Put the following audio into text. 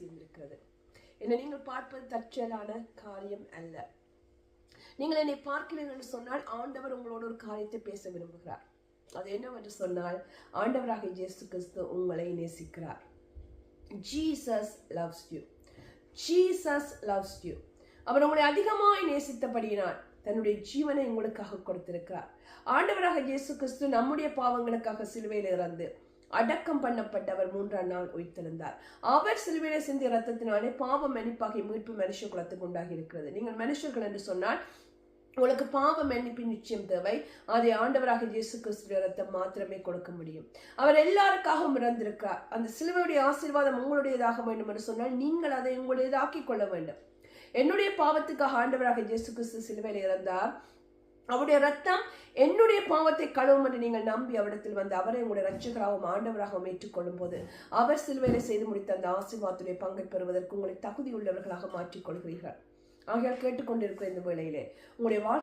ரகசியம் இருக்கிறது. என்னை நீங்கள் பார்ப்பது தற்செயலான காரியம் அல்ல. நீங்கள் என்னை பார்க்கிறீர்கள் என்று சொன்னால் ஆண்டவர் உங்களோட ஒரு காரியத்தை பேச விரும்புகிறார். அது என்னவென்று சொன்னால், ஆண்டவராக இயேசு கிறிஸ்து உங்களை நேசிக்கிறார். Jesus loves you. Jesus loves you. அவர் உங்களை அதிகமாய் நேசித்தபடியினால் தன்னுடைய ஜீவனை உங்களுக்காக கொடுத்திருக்கிறார். ஆண்டவராக இயேசு கிறிஸ்து நம்முடைய பாவங்களுக்காக சிலுவையில் இறந்து அடக்கம் பண்ணப்பட்டவர் 3ஆம் நாள் உயிர்த்தெழுந்தார். அவர் சிலுவையில சிந்திய ரத்தத்தினாலே பாவ மன்னிப்பாகிய மீட்பு மனுஷ குலத்துக்கு உண்டாகி இருக்கிறது. நீங்கள் மனுஷர்கள் என்று சொன்னால் உங்களுக்கு பாவ மன்னிப்பு நிச்சயம் தேவை. அதை ஆண்டவராக இயேசு கிறிஸ்துவின் ரத்தம் மாத்திரமே கொடுக்க முடியும். அவர் எல்லாருக்காகவும் இறந்திருக்கிறார். அந்த சிலுவையுடைய ஆசீர்வாதம் உங்களுடையதாக வேண்டும் என்று சொன்னால் நீங்கள் அதை உங்களுடையதாக்கி கொள்ள வேண்டும். என்னுடைய பாவத்துக்காக ஆண்டவராக இயேசு கிறிஸ்து சிலுவையில் இறந்தார். அவருடைய ரத்தம் என்னுடைய பாவத்தை கழுவும் என்று நீங்கள் நம்பி அவரிடத்தில் வந்து அவரை உங்களுடைய ரட்சகராகவும் ஆண்டவராகவும் ஏற்றுக்கொள்ளும் போது அவர் சிலுவையில செய்து முடித்த அந்த ஆசீர்வாதத்துடைய பங்கை பெறுவதற்கு உங்களை தகுதியுள்ளவர்களாக மாற்றிக்கொள்கிறீர்கள். ஆகையால் கேட்டுக்கொண்டிருக்கிற இந்த வேளையிலே உங்களுடைய